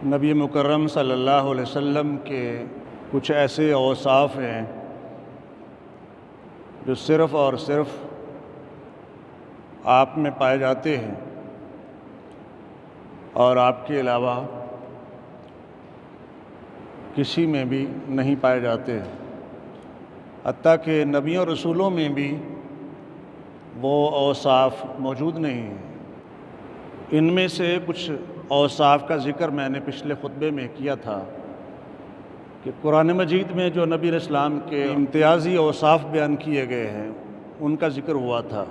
نبی مکرم صلی اللہ علیہ وسلم کے کچھ ایسے اوصاف ہیں جو صرف اور صرف آپ میں پائے جاتے ہیں اور آپ کے علاوہ کسی میں بھی نہیں پائے جاتے ہیں، حتیٰ کہ نبیوں رسولوں میں بھی وہ اوصاف موجود نہیں ہیں۔ ان میں سے کچھ اوصاف کا ذکر میں نے پچھلے خطبے میں کیا تھا کہ قرآن مجید میں جو نبی علیہ السلام کے امتیازی اوصاف بیان کیے گئے ہیں ان کا ذکر ہوا تھا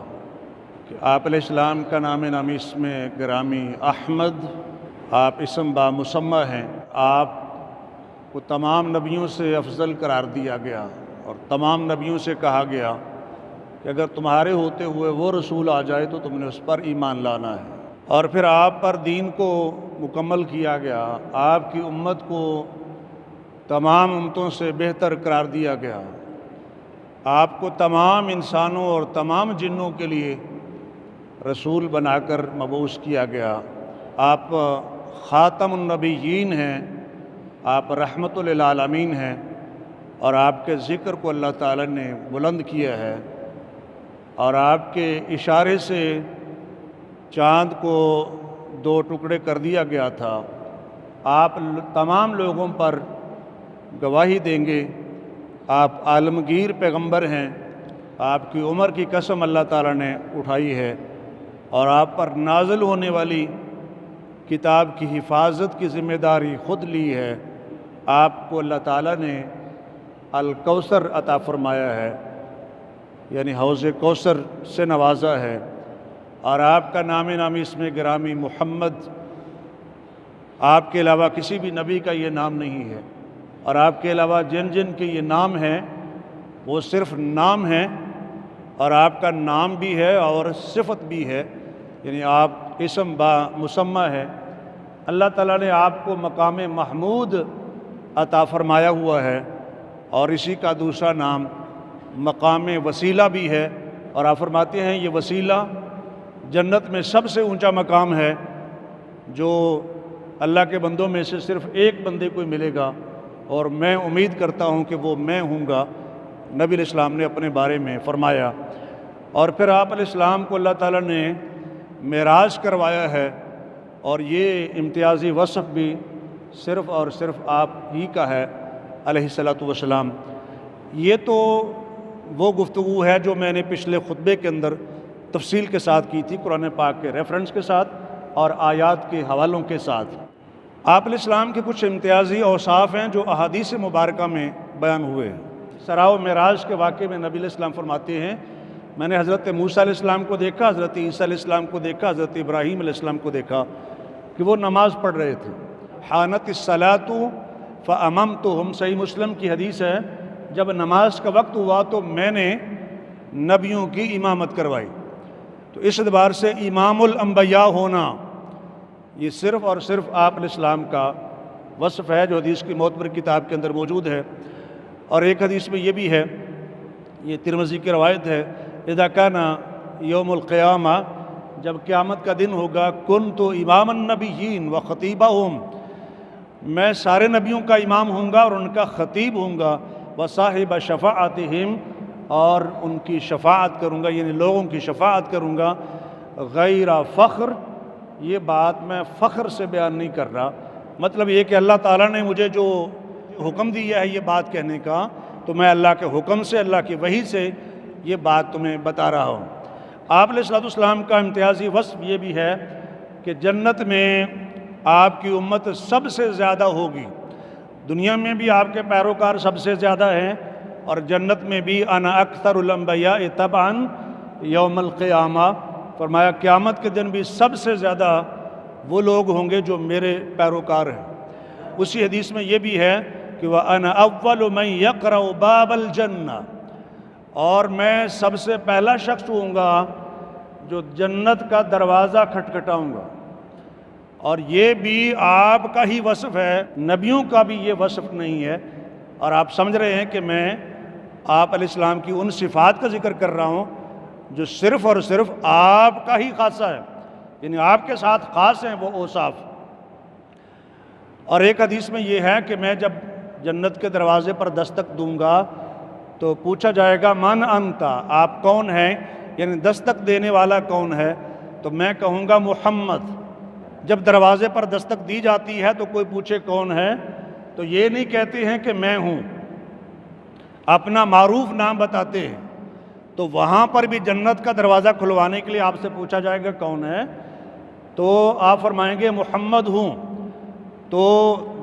کہ آپ علیہ السلام کا نام نامی اسم گرامی احمد، آپ اسم با مسمہ ہیں، آپ کو تمام نبیوں سے افضل قرار دیا گیا اور تمام نبیوں سے کہا گیا کہ اگر تمہارے ہوتے ہوئے وہ رسول آ جائے تو تم نے اس پر ایمان لانا ہے، اور پھر آپ پر دین کو مکمل کیا گیا، آپ کی امت کو تمام امتوں سے بہتر قرار دیا گیا، آپ کو تمام انسانوں اور تمام جنوں کے لیے رسول بنا کر مبعوث کیا گیا، آپ خاتم النبیین ہیں، آپ رحمت للعالمین ہیں، اور آپ کے ذکر کو اللہ تعالی نے بلند کیا ہے، اور آپ کے اشارے سے چاند کو 2 ٹکڑے کر دیا گیا تھا۔ آپ تمام لوگوں پر گواہی دیں گے، آپ عالمگیر پیغمبر ہیں، آپ کی عمر کی قسم اللہ تعالیٰ نے اٹھائی ہے، اور آپ پر نازل ہونے والی کتاب کی حفاظت کی ذمہ داری خود لی ہے۔ آپ کو اللہ تعالیٰ نے الکوثر عطا فرمایا ہے، یعنی حوض کوثر سے نوازا ہے، اور آپ کا نام نامی اسم گرامی محمد، آپ کے علاوہ کسی بھی نبی کا یہ نام نہیں ہے، اور آپ کے علاوہ جن جن کے یہ نام ہیں وہ صرف نام ہیں، اور آپ کا نام بھی ہے اور صفت بھی ہے، یعنی آپ اسم با مسمہ ہے۔ اللہ تعالیٰ نے آپ کو مقام محمود عطا فرمایا ہوا ہے، اور اسی کا دوسرا نام مقام وسیلہ بھی ہے، اور آپ فرماتے ہیں یہ وسیلہ جنت میں سب سے اونچا مقام ہے جو اللہ کے بندوں میں سے صرف ایک بندے کو ملے گا، اور میں امید کرتا ہوں کہ وہ میں ہوں گا، نبی علیہ السلام نے اپنے بارے میں فرمایا۔ اور پھر آپ علیہ السلام کو اللہ تعالیٰ نے معراج کروایا ہے، اور یہ امتیازی وصف بھی صرف اور صرف آپ ہی کا ہے علیہ الصلاۃ والسلام۔ یہ تو وہ گفتگو ہے جو میں نے پچھلے خطبے کے اندر تفصیل کے ساتھ کی تھی، قرآن پاک کے ریفرنس کے ساتھ اور آیات کے حوالوں کے ساتھ۔ آپ علیہ السلام کے کچھ امتیازی اوصاف ہیں جو احادیث مبارکہ میں بیان ہوئے ہیں۔ اسراء و معراج کے واقعے میں نبی علیہ السلام فرماتے ہیں میں نے حضرت موسیٰ علیہ السلام کو دیکھا، حضرت عیسیٰ علیہ السلام کو دیکھا، حضرت ابراہیم علیہ السلام کو دیکھا کہ وہ نماز پڑھ رہے تھے۔ حانت الصلاۃ فاممتہم، صحیح مسلم کی حدیث ہے، جب نماز کا وقت ہوا تو میں نے نبیوں کی امامت کروائی۔ تو اس اعتبار سے امام الانبیاء ہونا یہ صرف اور صرف آپ علیہ السلام کا وصف ہے جو حدیث کی معتبر کتاب کے اندر موجود ہے۔ اور ایک حدیث میں یہ بھی ہے، یہ ترمذی کی روایت ہے، اذا کان یوم القیامہ، جب قیامت کا دن ہوگا، کنت امام النبیین و خطیبہم، میں سارے نبیوں کا امام ہوں گا اور ان کا خطیب ہوں گا، وصاحب شفاعتہم، اور ان کی شفاعت کروں گا، یعنی لوگوں کی شفاعت کروں گا، غیر فخر، یہ بات میں فخر سے بیان نہیں کر رہا، مطلب یہ کہ اللہ تعالیٰ نے مجھے جو حکم دیا ہے یہ بات کہنے کا، تو میں اللہ کے حکم سے، اللہ کی وحی سے یہ بات تمہیں بتا رہا ہوں۔ آپ علیہ السلام کا امتیازی وصف یہ بھی ہے کہ جنت میں آپ کی امت سب سے زیادہ ہوگی، دنیا میں بھی آپ کے پیروکار سب سے زیادہ ہیں، اور جنت میں بھی انا اکثر الانبیاء تبعا یوم القیامہ، فرمایا قیامت کے دن بھی سب سے زیادہ وہ لوگ ہوں گے جو میرے پیروکار ہیں۔ اسی حدیث میں یہ بھی ہے کہ وَأَنَا أَوَّلُ مَنْ يَقْرَأُ بَابَ الْجَنَّةِ، اور میں سب سے پہلا شخص ہوں گا جو جنت کا دروازہ کھٹکھٹاؤں گا، اور یہ بھی آپ کا ہی وصف ہے، نبیوں کا بھی یہ وصف نہیں ہے، اور آپ سمجھ رہے ہیں کہ میں آپ علیہ السلام کی ان صفات کا ذکر کر رہا ہوں جو صرف اور صرف آپ کا ہی خاصہ ہے، یعنی آپ کے ساتھ خاص ہیں وہ اوصاف۔ اور ایک حدیث میں یہ ہے کہ میں جب جنت کے دروازے پر دستک دوں گا تو پوچھا جائے گا من انتا، آپ کون ہیں، یعنی دستک دینے والا کون ہے، تو میں کہوں گا محمد۔ جب دروازے پر دستک دی جاتی ہے تو کوئی پوچھے کون ہے تو یہ نہیں کہتے ہیں کہ میں ہوں، اپنا معروف نام بتاتے ہیں۔ تو وہاں پر بھی جنت کا دروازہ کھلوانے کے لیے آپ سے پوچھا جائے گا کون ہے، تو آپ فرمائیں گے محمد ہوں۔ تو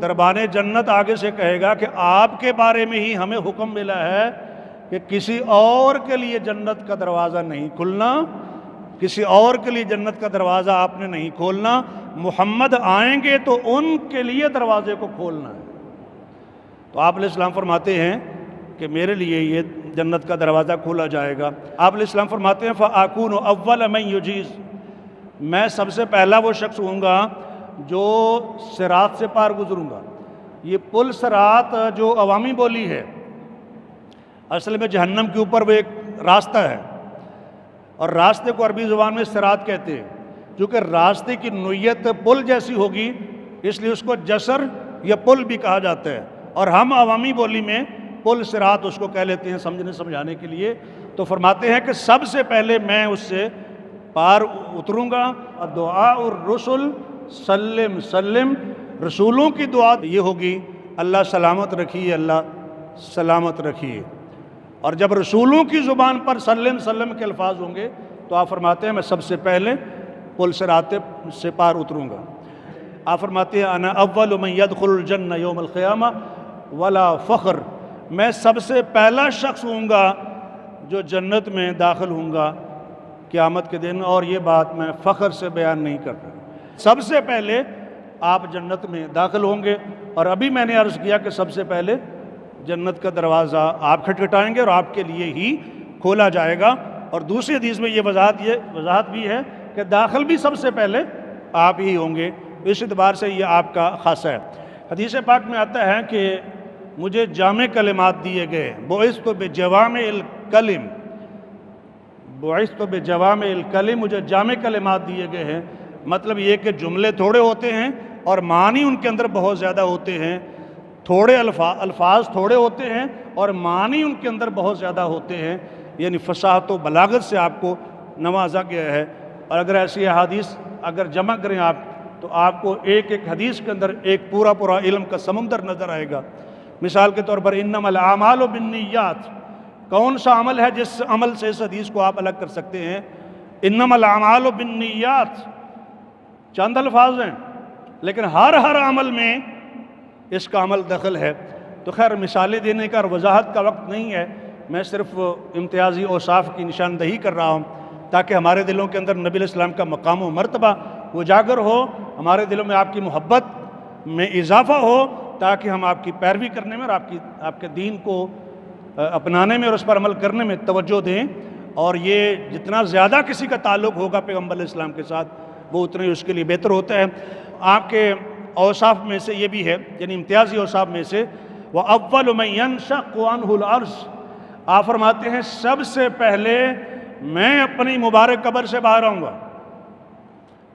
دربان جنت آگے سے کہے گا کہ آپ کے بارے میں ہی ہمیں حکم ملا ہے کہ کسی اور کے لیے جنت کا دروازہ نہیں کھلنا، کسی اور کے لیے جنت کا دروازہ آپ نے نہیں کھولنا، محمد آئیں گے تو ان کے لیے دروازے کو کھولنا ہے۔ تو آپ علیہ السلام فرماتے ہیں کہ میرے لیے یہ جنت کا دروازہ کھولا جائے گا۔ آپ علیہ السلام فرماتے ہیں فَأَكُونُ أَوَّلَ مَن يُجِيزُ، میں سب سے پہلا وہ شخص ہوں گا جو صراط سے پار گزروں گا۔ یہ پل صراط جو عوامی بولی ہے، اصل میں جہنم کے اوپر وہ ایک راستہ ہے، اور راستے کو عربی زبان میں صراط کہتے ہیں۔ کیونکہ راستے کی نوعیت پل جیسی ہوگی اس لیے اس کو جسر یا پل بھی کہا جاتا ہے، اور ہم عوامی بولی میں پل صراط اس کو کہہ لیتے ہیں سمجھنے سمجھانے کے لیے۔ تو فرماتے ہیں کہ سب سے پہلے میں اس سے پار اتروں گا۔ دعاء الرسل سلم سلم، رسولوں کی دعا یہ ہوگی اللہ سلامت رکھیے، اللہ سلامت رکھیے۔ اور جب رسولوں کی زبان پر سلم سلم کے الفاظ ہوں گے تو آپ فرماتے ہیں میں سب سے پہلے پل صراط سے پار اتروں گا۔ آپ فرماتے ہیں انا اول من يدخل الجنہ یوم القیامہ ولا فخر، میں سب سے پہلا شخص ہوں گا جو جنت میں داخل ہوں گا قیامت کے دن، اور یہ بات میں فخر سے بیان نہیں کر رہا۔ سب سے پہلے آپ جنت میں داخل ہوں گے، اور ابھی میں نے عرض کیا کہ سب سے پہلے جنت کا دروازہ آپ کھٹکھٹائیں گے اور آپ کے لیے ہی کھولا جائے گا۔ اور دوسری حدیث میں یہ وضاحت بھی ہے کہ داخل بھی سب سے پہلے آپ ہی ہوں گے، اس اعتبار سے یہ آپ کا خاصہ ہے۔ حدیث پاک میں آتا ہے کہ مجھے جامع کلمات دیے گئے، بعثت بجوامع الکلم، بعثت بجوامع الکلم، مجھے جامع کلمات دیے گئے ہیں۔ مطلب یہ کہ جملے تھوڑے ہوتے ہیں اور معنی ان کے اندر بہت زیادہ ہوتے ہیں، تھوڑے الفاظ تھوڑے ہوتے ہیں اور معنی ان کے اندر بہت زیادہ ہوتے ہیں، یعنی فصاحت و بلاغت سے آپ کو نوازا گیا ہے۔ اور اگر ایسی احادیث اگر جمع کریں آپ تو آپ کو ایک ایک حدیث کے اندر ایک پورا علم کا سمندر نظر آئے گا۔ مثال کے طور پر انما الاعمال بالنیات، کون سا عمل ہے جس عمل سے اس حدیث کو آپ الگ کر سکتے ہیں؟ انما الاعمال بالنیات چند الفاظ ہیں لیکن ہر عمل میں اس کا عمل دخل ہے۔ تو خیر مثالیں دینے کا اور وضاحت کا وقت نہیں ہے، میں صرف امتیازی اوصاف کی نشاندہی کر رہا ہوں تاکہ ہمارے دلوں کے اندر نبی علیہ السلام کا مقام و مرتبہ اجاگر ہو، ہمارے دلوں میں آپ کی محبت میں اضافہ ہو، تاکہ ہم آپ کی پیروی کرنے میں اور آپ کے دین کو اپنانے میں اور اس پر عمل کرنے میں توجہ دیں۔ اور یہ جتنا زیادہ کسی کا تعلق ہوگا پیغمبر علیہ السلام کے ساتھ وہ اتنا ہی اس کے لیے بہتر ہوتا ہے۔ آپ کے اوصاف میں سے یہ بھی ہے، یعنی امتیازی اوصاف میں سے وَأَوَّلُ مَن يَنشَقُّ عَنْهُ الْأَرْضُ، آپ فرماتے ہیں سب سے پہلے میں اپنی مبارک قبر سے باہر آؤں گا۔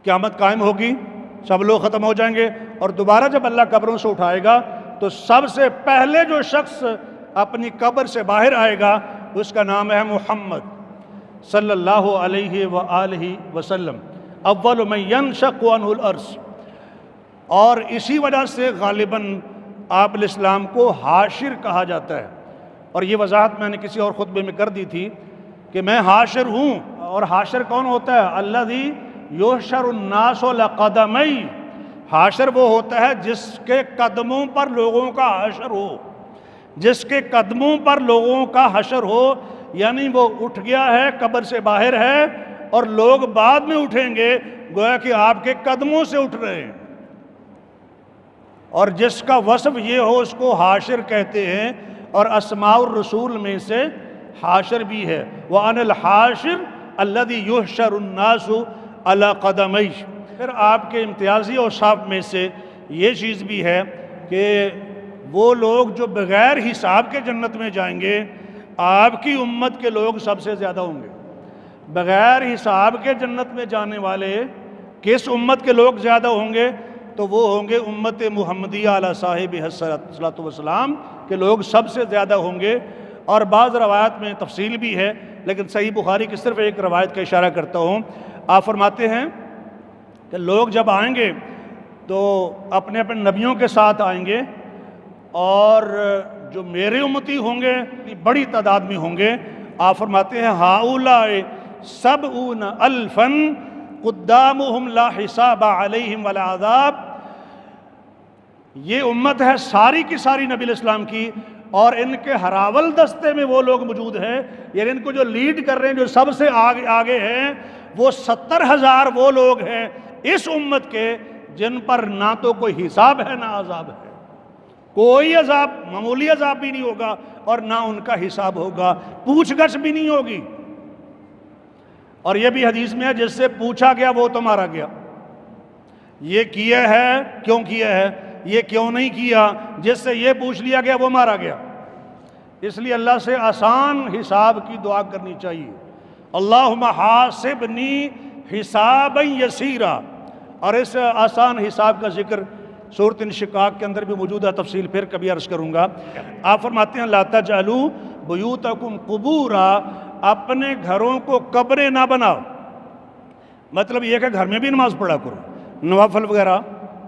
قیامت قائم ہوگی، سب لوگ ختم ہو جائیں گے، اور دوبارہ جب اللہ قبروں سے اٹھائے گا تو سب سے پہلے جو شخص اپنی قبر سے باہر آئے گا اس کا نام ہے محمد صلی اللہ علیہ وآلہ وسلم، اول من ينشق عنہ الارض۔ اور اسی وجہ سے غالباً آپ علیہ السلام کو حاشر کہا جاتا ہے، اور یہ وضاحت میں نے کسی اور خطبے میں کر دی تھی کہ میں حاشر ہوں، اور حاشر کون ہوتا ہے؟ الذی یحشر الناس لقدمی، حاشر وہ ہوتا ہے جس کے قدموں پر لوگوں کا حشر ہو، جس کے قدموں پر لوگوں کا حشر ہو، یعنی وہ اٹھ گیا ہے، قبر سے باہر ہے اور لوگ بعد میں اٹھیں گے، گویا کہ آپ کے قدموں سے اٹھ رہے ہیں۔ اور جس کا وصف یہ ہو اس کو حاشر کہتے ہیں، اور اسماء الرسول میں سے حاشر بھی ہے، وَأَنَا الْحَاشِرُ الَّذِي يُحْشَرُ النَّاسُ عَلَى قَدَمَيْهِ۔ پھر آپ کے امتیازی اوصاف میں سے یہ چیز بھی ہے کہ وہ لوگ جو بغیر حساب کے جنت میں جائیں گے، آپ کی امت کے لوگ سب سے زیادہ ہوں گے۔ بغیر حساب کے جنت میں جانے والے کس امت کے لوگ زیادہ ہوں گے؟ تو وہ ہوں گے امت محمدیہ علی صاحب صلاۃ والسلام کے لوگ سب سے زیادہ ہوں گے۔ اور بعض روایات میں تفصیل بھی ہے، لیکن صحیح بخاری کی صرف ایک روایت کا اشارہ کرتا ہوں۔ آپ فرماتے ہیں کہ لوگ جب آئیں گے تو اپنے اپنے نبیوں کے ساتھ آئیں گے، اور جو میرے امتی ہوں گے بڑی تعداد میں ہوں گے۔ آپ فرماتے ہیں ہؤلاء سبعون الفا قدامہم لا حساب علیہم ولا عذاب، یہ امت ہے ساری کی ساری نبی علیہ السلام کی، اور ان کے ہراول دستے میں وہ لوگ موجود ہیں، یعنی ان کو جو لیڈ کر رہے ہیں، جو سب سے آگے ہیں، وہ 70,000 وہ لوگ ہیں اس امت کے جن پر نہ تو کوئی حساب ہے نہ عذاب ہے، کوئی عذاب، معمولی عذاب بھی نہیں ہوگا، اور نہ ان کا حساب ہوگا، پوچھ گچھ بھی نہیں ہوگی۔ اور یہ بھی حدیث میں ہے جس سے پوچھا گیا وہ تو مارا گیا، یہ کیا ہے کیوں کیا ہے، یہ کیوں نہیں کیا، جس سے یہ پوچھ لیا گیا وہ مارا گیا۔ اس لیے اللہ سے آسان حساب کی دعا کرنی چاہیے، اللہم حاسبنی حسابا یسیرا، اور اس آسان حساب کا ذکر سورۃ انشقاق کے اندر بھی موجود ہے، تفصیل پھر کبھی عرض کروں گا۔ آپ فرماتے ہیں لا تجعلوا بیوتکم قبورا، اپنے گھروں کو قبریں نہ بناؤ، مطلب یہ کہ گھر میں بھی نماز پڑھا کرو، نوافل وغیرہ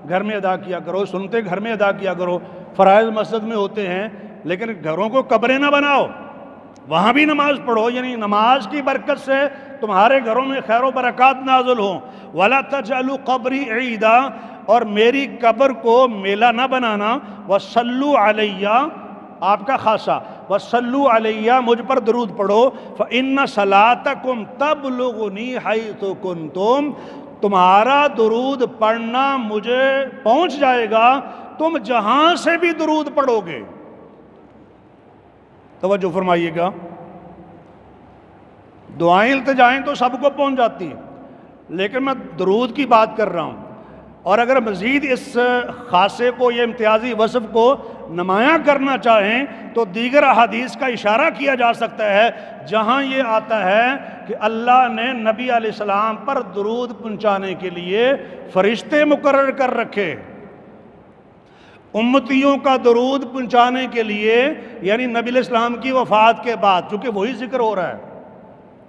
گھر میں ادا کیا کرو، سنتے گھر میں ادا کیا کرو، فرائض مسجد میں ہوتے ہیں، لیکن گھروں کو قبریں نہ بناؤ، وہاں بھی نماز پڑھو، یعنی نماز کی برکت سے تمہارے گھروں میں خیر و برکات نازل ہوں۔ وَلَا تَجْعَلُوا قَبْرِي عِیدًا، اور میری قبر کو میلہ نہ بنانا، وَصَلُّوا عَلَيَّ، آپ کا خاصہ، وَصَلُّوا عَلَيَّ، مجھ پر درود پڑھو، فَإِنَّ صَلَاتَكُمْ تَبْلُغُنِي حَيْثُ كُنْتُمْ، تمہارا درود پڑھنا مجھے پہنچ جائے گا، تم جہاں سے بھی درود پڑھو گے۔ توجہ فرمائیے گا، دعائیں التجائیں تو سب کو پہنچ جاتی ہیں، لیکن میں درود کی بات کر رہا ہوں، اور اگر مزید اس خاصے کو، یہ امتیازی وصف کو نمایاں کرنا چاہیں تو دیگر احادیث کا اشارہ کیا جا سکتا ہے جہاں یہ آتا ہے کہ اللہ نے نبی علیہ السلام پر درود پہنچانے کے لیے فرشتے مقرر کر رکھے، امتیوں کا درود پہنچانے کے لیے، یعنی نبی علیہ السلام کی وفات کے بعد، چونکہ وہی ذکر ہو رہا ہے،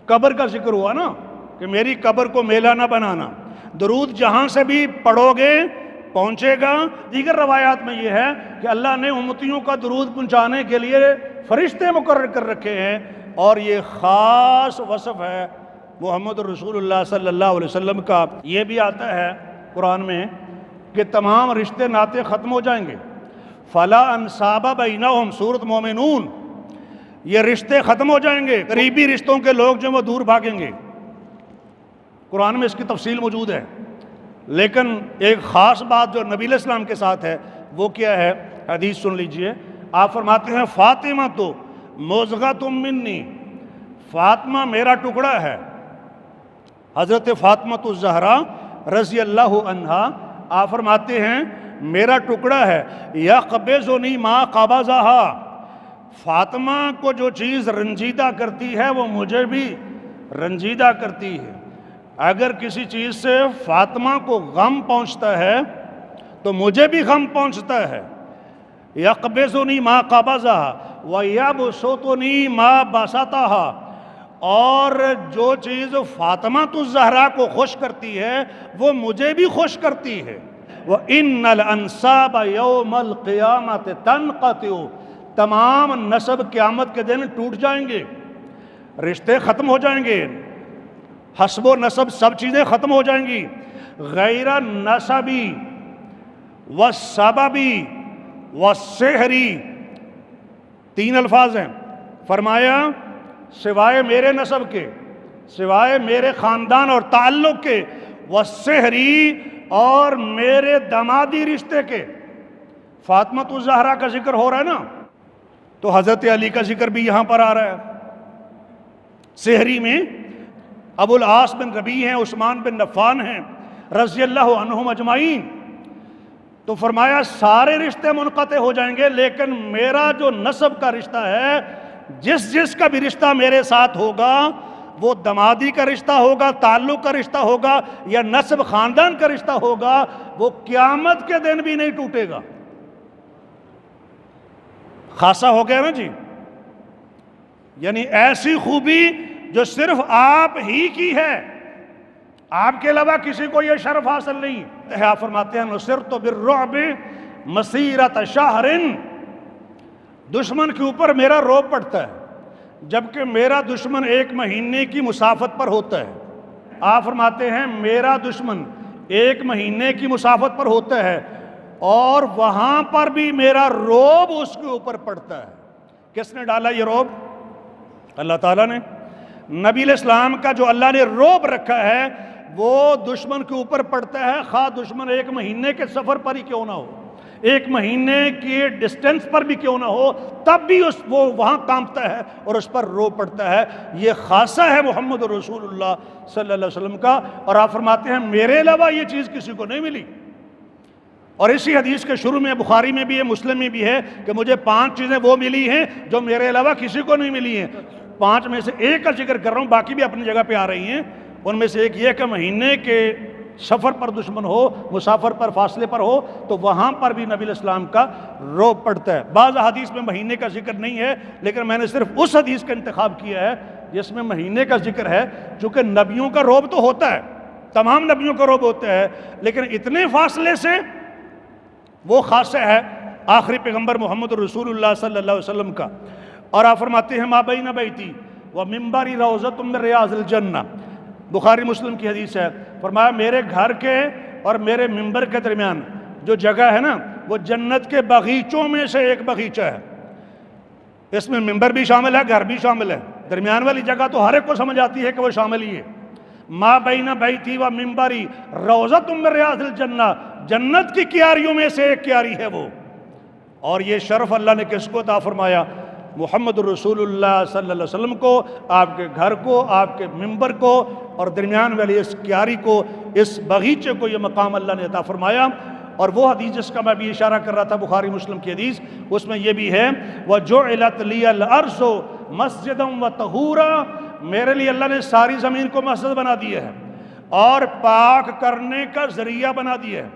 قبر کا ذکر ہوا نا کہ میری قبر کو میلہ نہ بنانا، درود جہاں سے بھی پڑھو گے پہنچے گا۔ دیگر روایات میں یہ ہے کہ اللہ نے امتیوں کا درود پہنچانے کے لیے فرشتے مقرر کر رکھے ہیں، اور یہ خاص وصف ہے محمد رسول اللہ صلی اللہ علیہ وسلم کا۔ یہ بھی آتا ہے قرآن میں کہ تمام رشتے ناطے ختم ہو جائیں گے، فلا انصاب بینہم، سورۃ مومنون، یہ رشتے ختم ہو جائیں گے، قریبی رشتوں کے لوگ جو وہ دور بھاگیں گے، قرآن میں اس کی تفصیل موجود ہے۔ لیکن ایک خاص بات جو نبی علیہ السلام کے ساتھ ہے وہ کیا ہے، حدیث سن لیجئے۔ آپ فرماتے ہیں فاطمہ تو مضغۃ منی، فاطمہ میرا ٹکڑا ہے، حضرت فاطمہ الزہرا رضی اللہ عنہا آپ فرماتے ہیں میرا ٹکڑا ہے، یقبضنی ما قبضہا، فاطمہ کو جو چیز رنجیدہ کرتی ہے وہ مجھے بھی رنجیدہ کرتی ہے۔ اگر کسی چیز سے فاطمہ کو غم پہنچتا ہے تو مجھے بھی غم پہنچتا ہے۔ یقبضنی ما قبضہا ویبسطنی ما بسطہا، اور جو چیز فاطمہ الزہرا کو خوش کرتی ہے وہ مجھے بھی خوش کرتی ہے۔ وَإِنَّ الْأَنْسَابَ يَوْمَ الْقِيَامَةِ تَنْقَطِعُ، تمام نسب قیامت کے دن ٹوٹ جائیں گے، رشتے ختم ہو جائیں گے، حسب و نسب سب چیزیں ختم ہو جائیں گی، غیر نسبی والسببی والسحری، تین الفاظ ہیں، فرمایا سوائے میرے نسب کے، سوائے میرے خاندان اور تعلق کے، والسحری، اور میرے دامادی رشتے کے۔ فاطمہ الزہرا کا ذکر ہو رہا ہے نا، تو حضرت علی کا ذکر بھی یہاں پر آ رہا ہے۔ سحری میں ابو العاص بن ربیع ہیں، عثمان بن عفان ہیں رضی اللہ عنہم اجمعین، تو فرمایا سارے رشتے منقطع ہو جائیں گے، لیکن میرا جو نسب کا رشتہ ہے، جس کا بھی رشتہ میرے ساتھ ہوگا وہ دمادی کا رشتہ ہوگا، تعلق کا رشتہ ہوگا یا نسب خاندان کا رشتہ ہوگا، وہ قیامت کے دن بھی نہیں ٹوٹے گا۔ خاصہ ہو گیا نا جی، یعنی ایسی خوبی جو صرف آپ ہی کی ہے، آپ کے علاوہ کسی کو یہ شرف حاصل نہیں ہے۔ آپ فرماتے ہیں نصرت بالرعب مسیرۃ شہر، دشمن کے اوپر میرا رعب پڑتا ہے جبکہ میرا دشمن 1 مہینے کی مسافت پر ہوتا ہے۔ آپ فرماتے ہیں میرا دشمن 1 مہینے کی مسافت پر ہوتا ہے اور وہاں پر بھی میرا رعب اس کے اوپر پڑتا ہے۔ کس نے ڈالا یہ رعب؟ اللہ تعالیٰ نے۔ نبی علیہ السلام کا جو اللہ نے رعب رکھا ہے وہ دشمن کے اوپر پڑتا ہے، خواہ دشمن 1 مہینے کے سفر پر ہی کیوں نہ ہو، 1 مہینے کے ڈسٹینس پر بھی کیوں نہ ہو، تب بھی وہ وہاں کانپتا ہے اور اس پر رو پڑتا ہے۔ یہ خاصہ ہے محمد رسول اللہ صلی اللہ علیہ وسلم کا، اور آپ فرماتے ہیں میرے علاوہ یہ چیز کسی کو نہیں ملی۔ اور اسی حدیث کے شروع میں بخاری میں بھی ہے، مسلم میں بھی ہے کہ مجھے 5 چیزیں وہ ملی ہیں جو میرے علاوہ کسی کو نہیں ملی ہیں۔ 5 میں سے ایک کا ذکر کر رہا ہوں، باقی بھی اپنی جگہ پہ آ رہی ہیں۔ ان میں سے ایک یہ کہ مہینے کے سفر پر دشمن ہو، مسافر پر، فاصلے پر ہو، تو وہاں پر بھی نبی علیہ السلام کا رعب پڑتا ہے۔ بعض حدیث میں مہینے کا ذکر نہیں ہے، لیکن میں نے صرف اس حدیث کا انتخاب کیا ہے جس میں مہینے کا ذکر ہے، چونکہ نبیوں کا رعب تو ہوتا ہے، تمام نبیوں کا رعب ہوتا ہے، لیکن اتنے فاصلے سے وہ خاصہ ہے آخری پیغمبر محمد رسول اللہ صلی اللہ علیہ وسلم کا۔ اور آپ فرماتے ہیں ما بین بیتی و منبری روضۃ من ریاض الجنہ، بخاری مسلم کی حدیث ہے، فرمایا میرے گھر کے اور میرے منبر کے درمیان جو جگہ ہے نا وہ جنت کے باغیچوں میں سے ایک باغیچہ ہے۔ اس میں منبر بھی شامل ہے، گھر بھی شامل ہے، درمیان والی جگہ تو ہر ایک کو سمجھ آتی ہے کہ وہ شامل ہی ہے۔ ما بین بیتی و منبری روضۃ من ریاض الجنہ، جنت کی کیاریوں میں سے ایک کیاری ہے وہ۔ اور یہ شرف اللہ نے کس کو عطا فرمایا؟ محمد رسول اللہ صلی اللہ علیہ وسلم کو، آپ کے گھر کو، آپ کے منبر کو، اور درمیان والی اس کیاری کو، اس باغیچے کو یہ مقام اللہ نے عطا فرمایا۔ اور وہ حدیث جس کا میں بھی اشارہ کر رہا تھا، بخاری مسلم کی حدیث، اس میں یہ بھی ہے وَجُعِلَتْ لِيَ الْأَرْضُ مَسْجِدًا وَطَهُورًا، میرے لیے اللہ نے ساری زمین کو مسجد بنا دیا ہے اور پاک کرنے کا ذریعہ بنا دیا ہے۔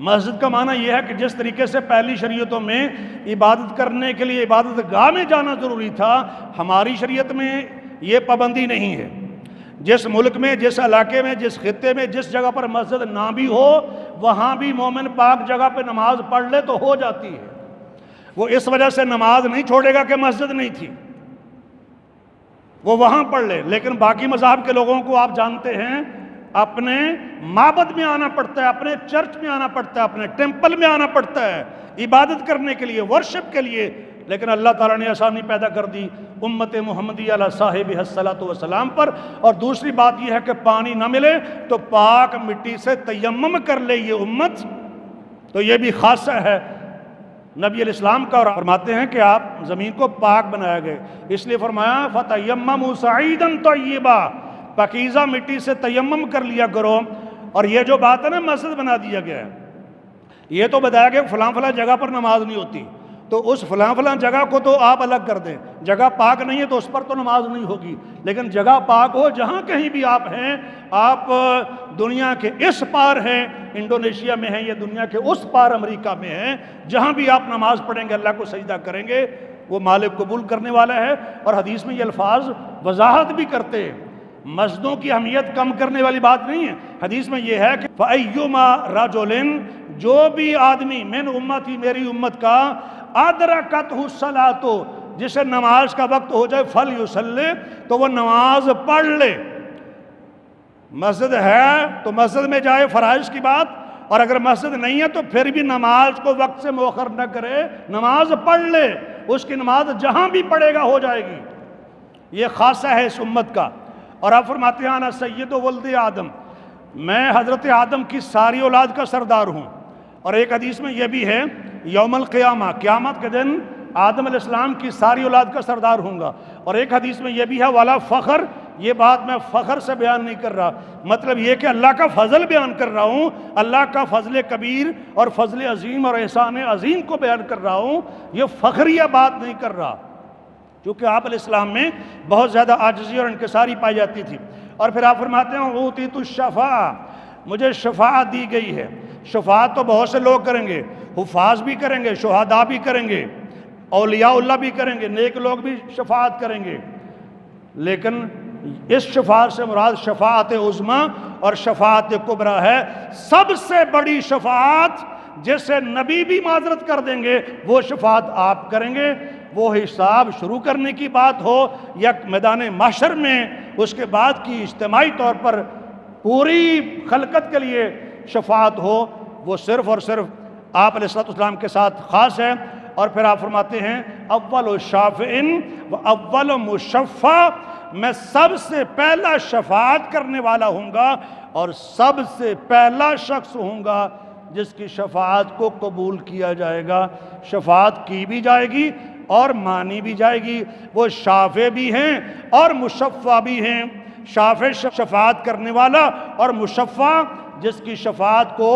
مسجد کا معنی یہ ہے کہ جس طریقے سے پہلی شریعتوں میں عبادت کرنے کے لیے عبادت گاہ میں جانا ضروری تھا، ہماری شریعت میں یہ پابندی نہیں ہے۔ جس ملک میں، جس علاقے میں، جس خطے میں جس جگہ پر مسجد نہ بھی ہو، وہاں بھی مومن پاک جگہ پہ نماز پڑھ لے تو ہو جاتی ہے۔ وہ اس وجہ سے نماز نہیں چھوڑے گا کہ مسجد نہیں تھی، وہ وہاں پڑھ لے۔ لیکن باقی مذاہب کے لوگوں کو آپ جانتے ہیں اپنے معبد میں آنا پڑتا ہے، اپنے چرچ میں آنا پڑتا ہے، اپنے ٹیمپل میں آنا پڑتا ہے عبادت کرنے کے لیے، ورشپ کے لیے۔ لیکن اللہ تعالیٰ نے آسانی پیدا کر دی امت محمدی علیہ صاحب الصلاۃ والسلام پر۔ اور دوسری بات یہ ہے کہ پانی نہ ملے تو پاک مٹی سے تیمم کر لے یہ امت، تو یہ بھی خاصہ ہے نبی علیہ السلام کا۔ اور فرماتے ہیں کہ آپ زمین کو پاک بنایا گئے، اس لیے فرمایا فَتَيَمَّمُوا صَعِيدًا طَيِّبًا، پاکیزہ مٹی سے تیمم کر لیا کرو۔ اور یہ جو بات ہے نا مسجد بنا دیا گیا ہے، یہ تو بتایا گیا فلاں فلاں جگہ پر نماز نہیں ہوتی، تو اس فلاں فلاں جگہ کو تو آپ الگ کر دیں، جگہ پاک نہیں ہے تو اس پر تو نماز نہیں ہوگی، لیکن جگہ پاک ہو جہاں کہیں بھی آپ ہیں، آپ دنیا کے اس پار ہیں، انڈونیشیا میں ہیں، یا دنیا کے اس پار امریکہ میں ہیں، جہاں بھی آپ نماز پڑھیں گے، اللہ کو سجدہ کریں گے، وہ مالک قبول کرنے والا ہے۔ اور حدیث میں یہ الفاظ وضاحت بھی کرتے ہیں، مسجدوں کی اہمیت کم کرنے والی بات نہیں ہے۔ حدیث میں یہ ہے کہ فَأَيُّمَا رَجُلٍ، جو بھی آدمی من امتی، میری امت کا، أَدْرَكَتْهُ الصَّلَاةُ، جسے نماز کا وقت ہو جائے، فَلْيُصَلِّ، تو وہ نماز پڑھ لے۔ مسجد ہے تو مسجد میں جائے، فرائض کی بات، اور اگر مسجد نہیں ہے تو پھر بھی نماز کو وقت سے مؤخر نہ کرے، نماز پڑھ لے، اس کی نماز جہاں بھی پڑھے گا ہو جائے گی۔ یہ خاصہ ہے اس امت کا۔ اور آپ فرماتے ہیں انا سید ولد آدم، میں حضرت آدم کی ساری اولاد کا سردار ہوں۔ اور ایک حدیث میں یہ بھی ہے یوم القیامہ، قیامت کے دن آدم علیہ السلام کی ساری اولاد کا سردار ہوں گا۔ اور ایک حدیث میں یہ بھی ہے والا فخر، یہ بات میں فخر سے بیان نہیں کر رہا، مطلب یہ کہ اللہ کا فضل بیان کر رہا ہوں، اللہ کا فضل کبیر اور فضل عظیم اور احسان عظیم کو بیان کر رہا ہوں، یہ فخریہ بات نہیں کر رہا، چونکہ آپ علیہ السلام میں بہت زیادہ عاجزی اور انکساری پائی جاتی تھی۔ اور پھر آپ فرماتے ہیں اوتیت الشفاعہ، مجھے شفاعت دی گئی ہے۔ شفاعت تو بہت سے لوگ کریں گے، حفاظ بھی کریں گے، شہداء بھی کریں گے، اولیاء اللہ بھی کریں گے، نیک لوگ بھی شفاعت کریں گے، لیکن اس شفاعت سے مراد شفاعت عظمیٰ اور شفاعت کبریٰ ہے۔ سب سے بڑی شفاعت جسے نبی بھی معذرت کر دیں گے وہ شفاعت آپ کریں گے۔ وہ حساب شروع کرنے کی بات ہو یا میدان محشر میں اس کے بعد کی اجتماعی طور پر پوری خلقت کے لیے شفاعت ہو، وہ صرف اور صرف آپ علیہ السلام کے ساتھ خاص ہے۔ اور پھر آپ فرماتے ہیں اول شافع و اول مشفع، میں سب سے پہلا شفاعت کرنے والا ہوں گا اور سب سے پہلا شخص ہوں گا جس کی شفاعت کو قبول کیا جائے گا۔ شفاعت کی بھی جائے گی اور مانی بھی جائے گی۔ وہ شافع بھی ہیں اور مشفع بھی ہیں۔ شافع شفاعت کرنے والا اور مشفع جس کی شفاعت کو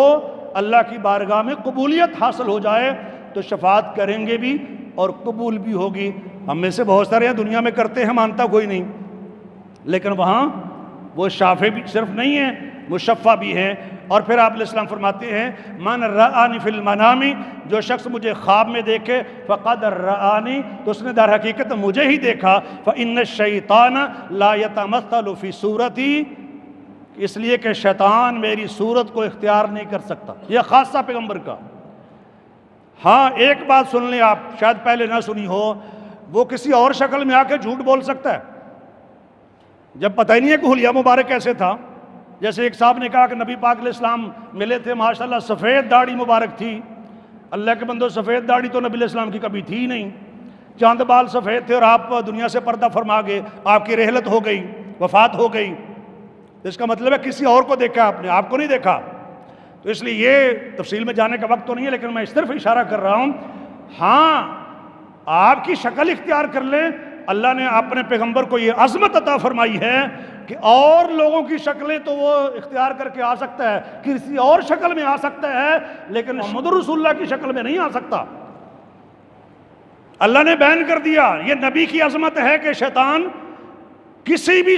اللہ کی بارگاہ میں قبولیت حاصل ہو جائے تو شفاعت کریں گے بھی اور قبول بھی ہوگی۔ ہم میں سے بہت سارے ہیں دنیا میں کرتے ہیں، مانتا کوئی نہیں، لیکن وہاں وہ شافع بھی صرف نہیں ہیں، مشفع بھی ہیں۔ اور پھر آپ علیہ السلام فرماتے ہیں من رآنی فی المنام، جو شخص مجھے خواب میں دیکھے فقد رآنی، تو اس نے در حقیقت مجھے ہی دیکھا۔ فإن الشیطان لا يتمثل فی صورتی، اس لیے کہ شیطان میری صورت کو اختیار نہیں کر سکتا۔ یہ خاصہ پیغمبر کا۔ ہاں ایک بات سن لیں، آپ شاید پہلے نہ سنی ہو، وہ کسی اور شکل میں آ کے جھوٹ بول سکتا ہے جب پتہ ہی نہیں ہے کہ حلیہ مبارک کیسے تھا۔ جیسے ایک صاحب نے کہا کہ نبی پاک علیہ السلام ملے تھے، ماشاءاللہ سفید داڑھی مبارک تھی۔ اللہ کے بندو، سفید داڑھی تو نبی علیہ السلام کی کبھی تھی ہی نہیں، چاند بال سفید تھے اور آپ دنیا سے پردہ فرما گئے، آپ کی رحلت ہو گئی، وفات ہو گئی۔ اس کا مطلب ہے کسی اور کو دیکھا آپ نے، آپ کو نہیں دیکھا۔ تو اس لیے یہ تفصیل میں جانے کا وقت تو نہیں ہے، لیکن میں اس طرف اشارہ کر رہا ہوں۔ ہاں آپ کی شکل اختیار کر لیں، اللہ نے اپنے پیغمبر کو یہ عظمت عطا فرمائی ہے کہ اور لوگوں کی شکلیں تو وہ اختیار کر کے آ سکتا ہے، کسی اور شکل میں آ سکتا ہے، لیکن محمد رسول اللہ کی شکل میں نہیں آ سکتا۔ اللہ نے بیان کر دیا، یہ نبی کی عظمت ہے کہ شیطان کسی بھی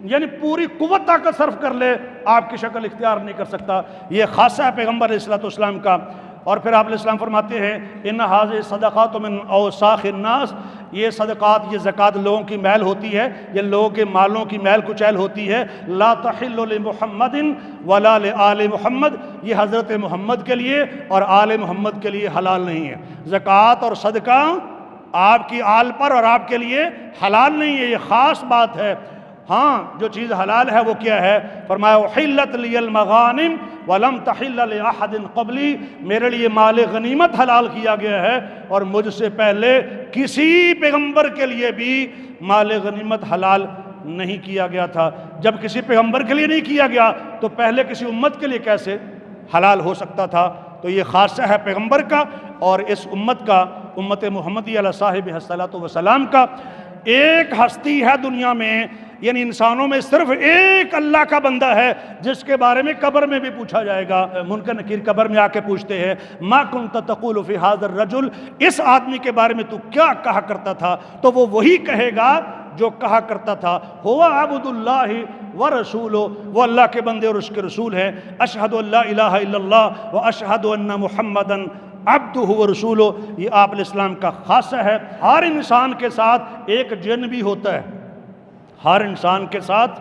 یعنی پوری قوت طاقت صرف کر لے، آپ کی شکل اختیار نہیں کر سکتا۔ یہ خاصہ ہے پیغمبر علیہ السلام کا۔ اور پھر آپ علیہ السلام فرماتے ہیں ان ھذہ صدقات من اوساخ الناس، یہ صدقات، یہ زکوٰۃ لوگوں کی میل ہوتی ہے، یہ لوگوں کے مالوں کی میل کچیل ہوتی ہے۔ لا تحل لمحمد ولا لآل محمد، یہ حضرت محمد کے لیے اور آل محمد کے لیے حلال نہیں ہے۔ زکوٰۃ اور صدقہ آپ کی آل پر اور آپ کے لیے حلال نہیں ہے، یہ خاص بات ہے۔ ہاں جو چیز حلال ہے وہ کیا ہے؟ فرمایا احلت لی المغانم ولم تحل لاحد قبلی، میرے لیے مال غنیمت حلال کیا گیا ہے اور مجھ سے پہلے کسی پیغمبر کے لیے بھی مال غنیمت حلال نہیں کیا گیا تھا۔ جب کسی پیغمبر کے لیے نہیں کیا گیا تو پہلے کسی امت کے لیے کیسے حلال ہو سکتا تھا؟ تو یہ خاصہ ہے پیغمبر کا اور اس امت کا، امت محمدی علیہ صاحب الصلاۃ والسلام کا۔ ایک ہستی ہے دنیا میں، یعنی انسانوں میں صرف ایک اللہ کا بندہ ہے جس کے بارے میں قبر میں بھی پوچھا جائے گا۔ منکر نکیر قبر میں آ کے پوچھتے ہیں ما کنت تقول فی ھذا الرجل، اس آدمی کے بارے میں تو کیا کہا کرتا تھا؟ تو وہ وہی کہے گا جو کہا کرتا تھا، ہوا عبد اللہ ورسولہ، وہ اللہ کے بندے اور اس کے رسول ہیں۔ اشہد ان لا الہ الا اللہ واشہد ان محمدا عبدہ ورسولہ، یہ آپ علیہ السلام کا خاصہ ہے۔ ہر انسان کے ساتھ ایک جن بھی ہوتا ہے، ہر انسان کے ساتھ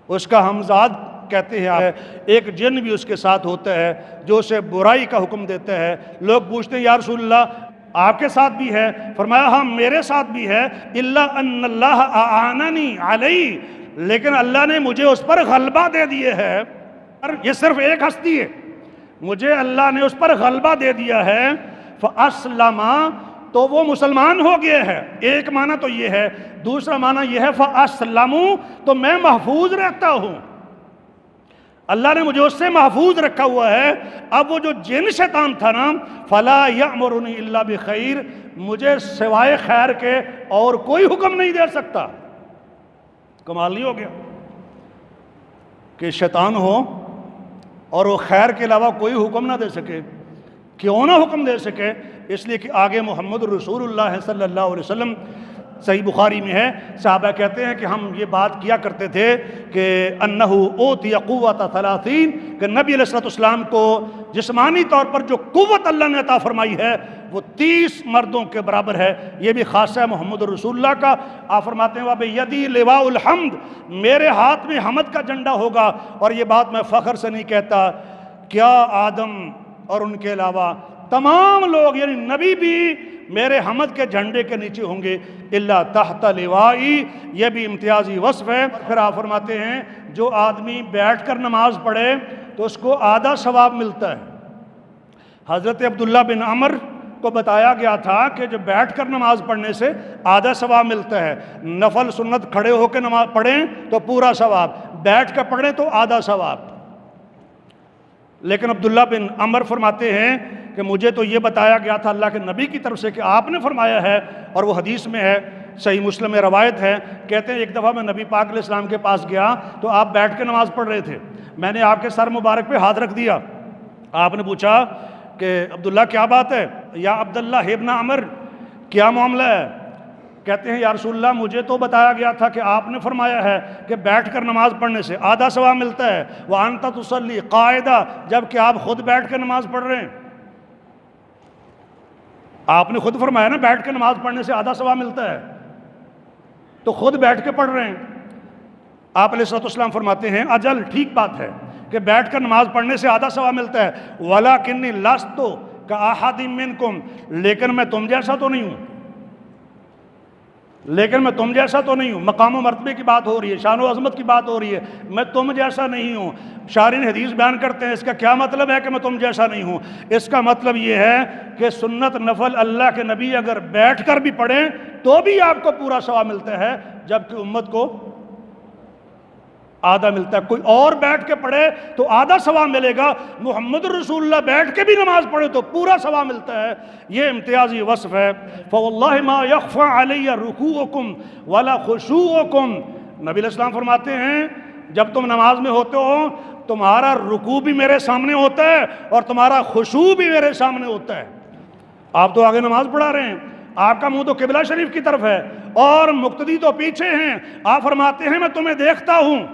اس کا ہمزاد کہتے ہیں، ایک جن بھی اس کے ساتھ ہوتا ہے جو اسے برائی کا حکم دیتا ہے۔ لوگ پوچھتے ہیں یا رسول اللہ آپ کے ساتھ بھی ہے؟ فرمایا ہاں میرے ساتھ بھی ہے، الا ان اللہ اعاننی علیہ، لیکن اللہ نے مجھے اس پر غلبہ دے دیے ہے۔ یہ صرف ایک ہستی ہے، مجھے اللہ نے اس پر غلبہ دے دیا ہے۔ فاسلم، تو وہ مسلمان ہو گیا ہے۔ ایک معنی تو یہ ہے، دوسرا معنی یہ ہے فاسلموا، تو میں محفوظ رہتا ہوں، اللہ نے مجھے اس سے محفوظ رکھا ہوا ہے۔ اب وہ جو جن شیطان تھا نا، فلا یأمرنی الا بخیر، مجھے سوائے خیر کے اور کوئی حکم نہیں دے سکتا۔ کمال نہیں ہو گیا کہ شیطان ہو اور وہ خیر کے علاوہ کوئی حکم نہ دے سکے؟ کیوں نہ حکم دے سکے؟ اس لیے کہ آگے محمد رسول اللہ صلی اللہ علیہ وسلم صحیح بخاری میں ہے، صحابہ کہتے ہیں کہ ہم یہ بات کیا کرتے تھے کہ انہ اوتی قوت 30، کہ نبی علیہ السلام کو جسمانی طور پر جو قوت اللہ نے عطا فرمائی ہے وہ 30 مردوں کے برابر ہے۔ یہ بھی خاصہ ہے محمد رسول اللہ کا۔ آپ فرماتے ہیں وَبِيَدِي لِوَاءُ الْحَمْدِ، میرے ہاتھ میں حمد کا جھنڈا ہوگا، اور یہ بات میں فخر سے نہیں کہتا۔ کیا آدم اور ان کے علاوہ تمام لوگ یعنی نبی بھی میرے حمد کے جھنڈے کے نیچے ہوں گے، الا تحت لوائی، یہ بھی امتیازی وصف ہے۔ پھر آپ فرماتے ہیں جو آدمی بیٹھ کر نماز پڑھے تو اس کو آدھا ثواب ملتا ہے۔ حضرت عبداللہ بن عمر کو بتایا گیا تھا کہ جو بیٹھ کر نماز پڑھنے سے آدھا ثواب ملتا ہے، نفل سنت کھڑے ہو کے نماز پڑھیں تو پورا ثواب، بیٹھ کر پڑھیں تو آدھا ثواب۔ لیکن عبداللہ بن عمر فرماتے ہیں کہ مجھے تو یہ بتایا گیا تھا اللہ کے نبی کی طرف سے کہ آپ نے فرمایا ہے، اور وہ حدیث میں ہے، صحیح مسلم میں روایت ہے، کہتے ہیں ایک دفعہ میں نبی پاک علیہ السلام کے پاس گیا تو آپ بیٹھ کے نماز پڑھ رہے تھے، میں نے آپ کے سر مبارک پہ ہاتھ رکھ دیا۔ آپ نے پوچھا کہ عبداللہ کیا بات ہے، یا عبداللہ ابن عمر کیا معاملہ ہے؟ کہتے ہیں یا رسول اللہ مجھے تو بتایا گیا تھا کہ آپ نے فرمایا ہے کہ بیٹھ کر نماز پڑھنے سے آدھا ثواب ملتا ہے، وَأَنْتَ تُصَلِّي قَاعِدًا، جب کہ آپ خود بیٹھ کر نماز پڑھ رہے ہیں۔ آپ نے خود فرمایا نا بیٹھ کے نماز پڑھنے سے آدھا ثواب ملتا ہے، تو خود بیٹھ کے پڑھ رہے ہیں۔ آپ علیہ السلام فرماتے ہیں اجل ٹھیک بات ہے کہ بیٹھ کر نماز پڑھنے سے آدھا ثواب ملتا ہے، وَلَكِنِّي لَسْتُ كَأَحَدٍ مِّنْكُمْ، لیکن میں تم جیسا تو نہیں ہوں، لیکن میں تم جیسا تو نہیں ہوں۔ مقام و مرتبے کی بات ہو رہی ہے، شان و عظمت کی بات ہو رہی ہے، میں تم جیسا نہیں ہوں۔ شارحین حدیث بیان کرتے ہیں اس کا کیا مطلب ہے کہ میں تم جیسا نہیں ہوں؟ اس کا مطلب یہ ہے کہ سنت نفل اللہ کے نبی اگر بیٹھ کر بھی پڑھیں تو بھی آپ کو پورا ثواب ملتا ہے، جبکہ امت کو آدھا ملتا ہے۔ کوئی اور بیٹھ کے پڑھے تو آدھا ثواب ملے گا، محمد رسول اللہ بیٹھ کے بھی نماز پڑھے تو پورا ثواب ملتا ہے۔ یہ امتیازی وصف ہے۔ فواللہ ما یخفى علی رکوعکم ولا خشوعکم، نبی علیہ السلام فرماتے ہیں جب تم نماز میں ہوتے ہو تمہارا رکوع بھی میرے سامنے ہوتا ہے اور تمہارا خشوع بھی میرے سامنے ہوتا ہے۔ آپ تو آگے نماز پڑھا رہے ہیں، آپ کا منہ تو قبلہ شریف کی طرف ہے اور مقتدی تو پیچھے ہیں، آپ فرماتے ہیں میں تمہیں دیکھتا ہوں،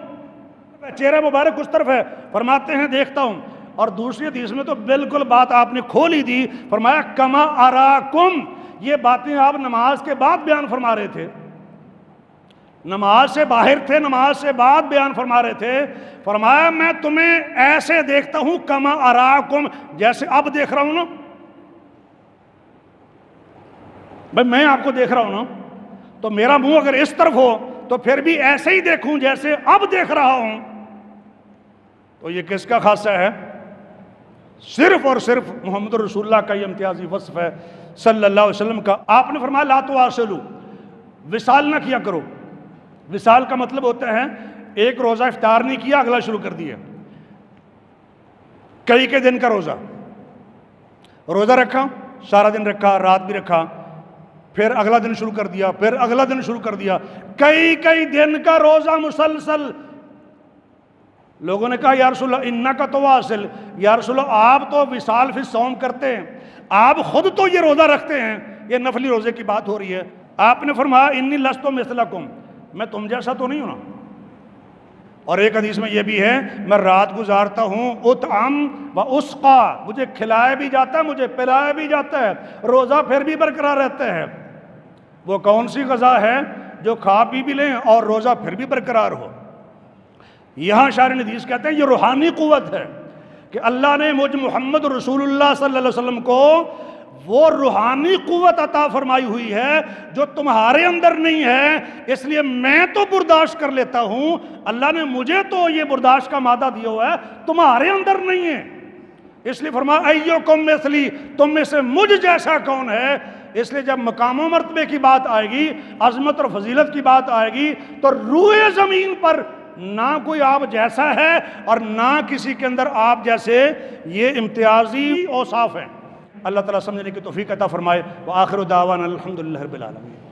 چہرہ مبارک اس طرف ہے، فرماتے ہیں دیکھتا ہوں۔ اور دوسری حدیث میں تو بالکل بات آپ نے کھول ہی دی، فرمایا کما اراکم، یہ باتیں آپ نماز کے بعد بیان فرما رہے تھے، نماز سے باہر تھے، نماز سے بعد بیان فرما رہے تھے۔ فرمایا میں تمہیں ایسے دیکھتا ہوں کما اراکم، جیسے اب دیکھ رہا ہوں نا، بھائی میں آپ کو دیکھ رہا ہوں نا، تو میرا منہ اگر اس طرف ہو تو پھر بھی ایسے ہی دیکھوں جیسے اب دیکھ رہا ہوں۔ تو یہ کس کا خاصہ ہے؟ صرف اور صرف محمد رسول اللہ کا یہ امتیازی وصف ہے صلی اللہ علیہ وسلم کا۔ آپ نے فرمایا لا تواصلوا، وصال نہ کیا کرو۔ وصال کا مطلب ہوتا ہے ایک روزہ افطار نہیں کیا اگلا شروع کر دیا، کئی کے دن کا روزہ رکھا، سارا دن رکھا، رات بھی رکھا، پھر اگلا دن شروع کر دیا، پھر اگلا دن شروع کر دیا، کئی دن کا روزہ مسلسل۔ لوگوں نے کہا یا رسول اللہ انکا تواصل، یا رسول اللہ آپ تو وصال فی الصوم کرتے ہیں، آپ خود تو یہ روزہ رکھتے ہیں، یہ نفلی روزے کی بات ہو رہی ہے۔ آپ نے فرمایا انی لست مثلکم، میں تم جیسا تو نہیں ہوں نا۔ اور ایک حدیث میں یہ بھی ہے میں رات گزارتا ہوں اطعم و اسقا، مجھے کھلایا بھی جاتا ہے مجھے پلایا بھی جاتا ہے، روزہ پھر بھی برقرار رہتا ہے۔ وہ کون سی غذا ہے جو کھا پی بھی لیں اور روزہ پھر بھی برقرار ہو؟ یہاں شارحین حدیث کہتے ہیں یہ روحانی قوت ہے کہ اللہ نے مجھ محمد رسول اللہ صلی اللہ علیہ وسلم کو وہ روحانی قوت عطا فرمائی ہوئی ہے جو تمہارے اندر نہیں ہے، اس لیے میں تو برداشت کر لیتا ہوں، اللہ نے مجھے تو یہ برداشت کا مادہ دیا ہوا ہے، تمہارے اندر نہیں ہے۔ اس لیے فرمایا ایوکم مثلی، تم میں سے مجھ جیسا کون ہے؟ اس لیے جب مقام و مرتبے کی بات آئے گی، عظمت اور فضیلت کی بات آئے گی، تو روئے زمین پر نہ کوئی آپ جیسا ہے اور نہ کسی کے اندر آپ جیسے، یہ امتیازی اوصاف ہیں۔ اللہ تعالیٰ سمجھنے کی توفیق عطا فرمائے۔ وآخر دعوانا الحمدللہ رب العالمین۔